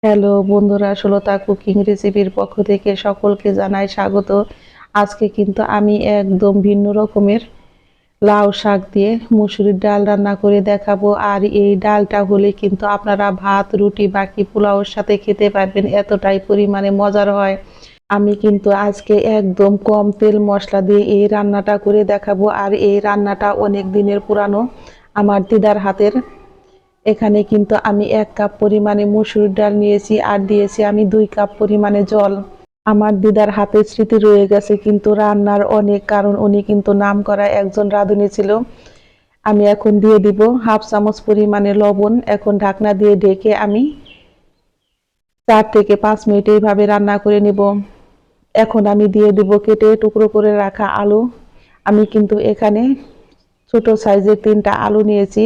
Hello বন্ধুরা, Sulata cooking রেসিপির পক্ষ থেকে সকলকে জানাই স্বাগত। আজকে কিন্তু আমি একদম ভিন্ন রকমের লাউ শাক দিয়ে মুসুরির ডাল রান্না করে দেখাবো। আর এই ডালটা হলে কিন্তু আপনারা ভাত, রুটি, বাকি পোলাওর সাথে খেতে পারবেন, এতটাই পরিমাণে মজার হয়। আমি কিন্তু আজকে একদম কম তেল মশলা দিয়ে এই রান্নাটা করে দেখাবো। আর এই রান্নাটা অনেক দিনের পুরানো, আমার দিদার হাতের। এখানে কিন্তু আমি 1 কাপ পরিমাণে মসুর ডাল নিয়েছি আর দিয়েছি আমি 2 কাপ পরিমাণে জল। আমার দিদার হাতের স্মৃতি রয়ে গেছে কিন্তু রান্নার অনেক, কারণ উনি কিন্তু নামকরা একজন রাঁধুনি ছিল। আমি এখন দিয়ে দিব 1/2 চামচ পরিমাণে লবণ। এখন ঢাকনা দিয়ে ঢেকে আমি 4 থেকে 5 মিনিট এইভাবে রান্না করে নিব। এখন আমি দিয়ে দিব কেটে টুকরো করে রাখা আলু। আমি কিন্তু এখানে ছোট সাইজের 3টা আলু নিয়েছি।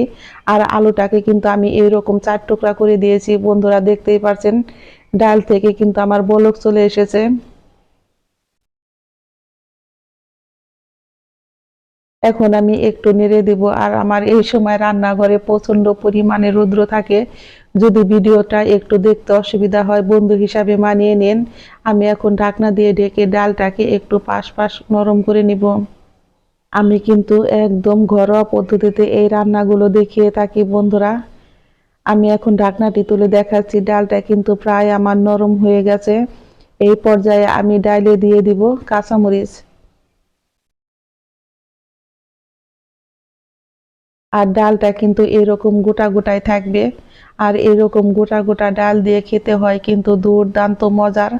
আর আলুটাকে কিন্তু আমি এইরকম 4 টুকরা করে দিয়েছি। বন্ধুরা দেখতেই পাচ্ছেন ডাল থেকে কিন্তু আমার বলক চলে এসেছে। এখন আমি একটু নেড়ে দেব। আর আমার এই সময় রান্নাঘরে প্রচন্ড পরিমাণে রৌদ্র থাকে, যদি ভিডিওটা একটু দেখতে অসুবিধা হয় বন্ধু হিসাবে মানিয়ে নেন। আমি এখন ঢাকনা দিয়ে ঢেকে ডালটাকে একটু পাশ পাশ নরম করে নিব। আমি কিন্তু একদম ঘরোয়া পদ্ধতিতে এই রান্নাগুলো দেখিয়ে থাকি বন্ধুরা। আমি এখন ঢাকনাটি তুলে দেখাচ্ছি, ডালটা কিন্তু প্রায় আমার নরম হয়ে গেছে। এই পর্যায়ে আমি ডালে দিয়ে দিব কাঁচামরিচ। আর ডালটা কিন্তু এরকম গোটা গোটাই থাকবে। আর এরকম গোটা গোটা ডাল দিয়ে খেতে হয় কিন্তু দুর্দান্ত মজার।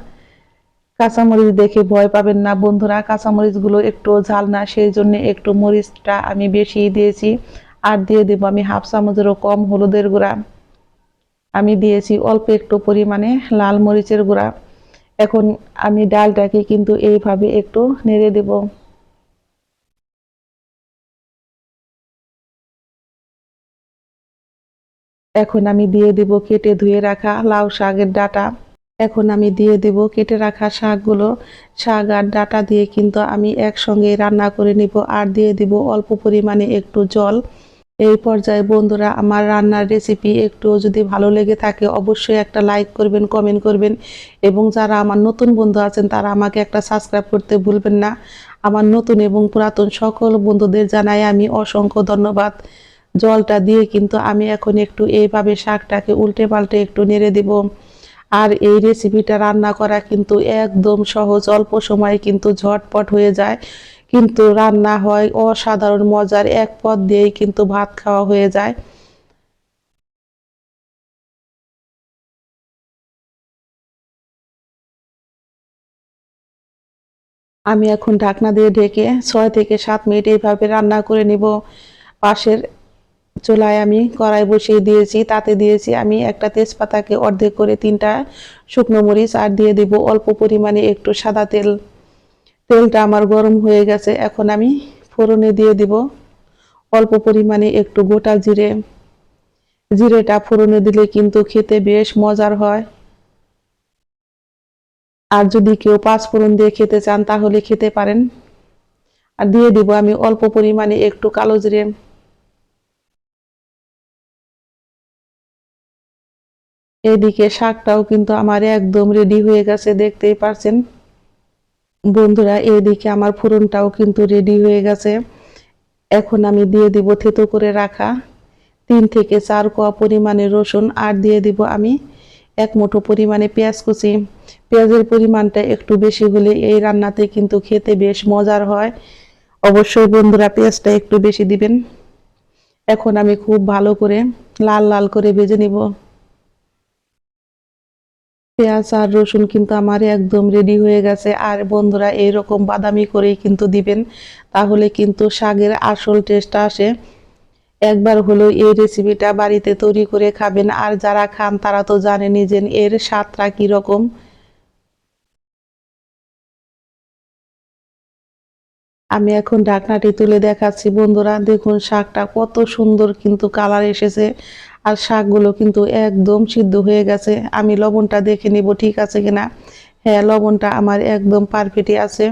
কাঁচামরিচ দেখে ভয় পাবেন না বন্ধুরা, কাঁচামরিচ গুলো একটু ঝাল না, সেই জন্য একটু মরিচটা আমি বেশি দিয়েছি। আর দিয়ে দেব আমি 1/2 চামচেরও কম হলুদের গুঁড়া। আমি দিয়েছি অল্প একটু পরিমাণে লাল মরিচের গুঁড়া। এখন আমি ডালটাকে কিন্তু এইভাবে একটু নেড়ে দেব। এখন আমি দিয়ে দেব কেটে ধুয়ে রাখা লাউ শাকের ডাঁটা। এখন আমি দিয়ে দেব কেটে রাখা শাকগুলো। শাক আর ডাঁটা দিয়ে কিন্তু আমি একসঙ্গে রান্না করে নিব। আর দিয়ে দিব অল্প পরিমাণে একটু জল। এই পর্যায়ে বন্ধুরা আমার রান্নার রেসিপি একটু যদি ভালো লেগে থাকে অবশ্যই একটা লাইক করবেন, কমেন্ট করবেন। এবং যারা আমার নতুন বন্ধু আছেন তারা আমাকে একটা সাবস্ক্রাইব করতে ভুলবেন না। আমার নতুন এবং পুরাতন সকল বন্ধুদের জানাই আমি অসংখ্য ধন্যবাদ। জলটা দিয়ে কিন্তু আমি এখন একটু এইভাবে শাকটাকে উল্টে পাল্টে একটু নেড়ে দেব। আর এই রেসিপিটা রান্না করা কিন্তু একদম সহজ, অল্প সময়ে কিন্তু ঝটপট হয়ে যায়, কিন্তু রান্না হয় অসাধারণ মজার। এক পদ দিয়েই কিন্তু ভাত খাওয়া হয়ে যায়। আমি এখন ঢাকনা দিয়ে ঢেকে 6 থেকে 7 মিনিট এইভাবে রান্না করে নিব। পাশের চুলায় আমি কড়াই বসিয়ে দিয়েছি, তাতে দিয়েছি আমি একটা তেজপাতাকে অর্ধেক করে 3টা শুকনো মরিচ। আর দিয়ে দিব অল্প পরিমাণে একটু সাদা তেল। তেলটা আমার গরম হয়ে গেছে, এখন আমি ফোড়নে দিয়ে দিব অল্প পরিমাণে একটু গোটা জিরে। জিরেটা ফোড়নে দিলে কিন্তু খেতে বেশ মজার হয়। আর যদি কেউ পাঁচ ফোড়ন দিয়ে খেতে চান তাহলে খেতে পারেন। আর দিয়ে দিব আমি অল্প পরিমাণে একটু কালো জিরে। এদিকে শাকটাও কিন্তু আমার একদম রেডি হয়ে গেছে, দেখতেই পারছেন বন্ধুরা। এদিকে আমার ফোড়নটাও কিন্তু রেডি হয়ে গেছে। এখন আমি দিয়ে দিব থেতো করে রাখা 3 থেকে 4 কোয়া পরিমাণে রসুন। আর দিয়ে দিব আমি 1 মুঠো পরিমাণে পেঁয়াজ কুচি। পেঁয়াজের পরিমাণটা একটু বেশি হলে এই রান্নাতে কিন্তু খেতে বেশ মজার হয়। অবশ্যই বন্ধুরা পেঁয়াজটা একটু বেশি দিবেন। এখন আমি খুব ভালো করে লাল লাল করে ভেজে নিব। পেঁয়াজ আর রসুন কিন্তু আমার একদম রেডি হয়ে গেছে। আর বন্ধুরা এইরকম বাদামি করেই কিন্তু দিবেন, তাহলে কিন্তু শাকের আসল টেস্ট আসে। একবার হলেও এই রেসিপিটা বাড়িতে তৈরি করে খাবেন। আর যারা খান তারা তো জানেনই যে এর স্বাদটা কিরকম। আমি এখন ঢাকনাটি তুলে দেখাচ্ছি বন্ধুরা, দেখুন শাকটা কত সুন্দর কিন্তু কালার এসেছে। আর শাকগুলো কিন্তু একদম সিদ্ধ হয়ে গেছে। আমি লবণটা দেখে নিব ঠিক আছে কিনা। হ্যাঁ, লবণটা আমার একদম পারফেক্টই আছে।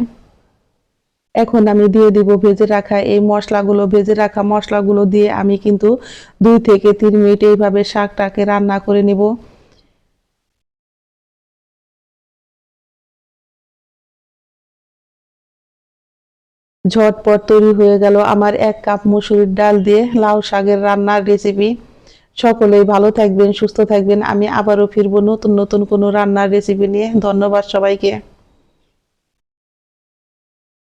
এখন আমি দিয়ে দিব ভেজে রাখা এই মশলাগুলো। ভেজে রাখা মশলাগুলো দিয়ে আমি কিন্তু 2 থেকে 3 মিনিট এইভাবে শাকটাকে রান্না করে নিব। ঝটপট তৈরি হয়ে গেল আমার 1 কাপ মসুরির ডাল দিয়ে লাউ শাকের রান্নার রেসিপি। সকলেই ভালো থাকবেন, সুস্থ থাকবেন। আমি আবারও ফিরবো নতুন নতুন কোনো রান্নার রেসিপি নিয়ে। ধন্যবাদ সবাইকে।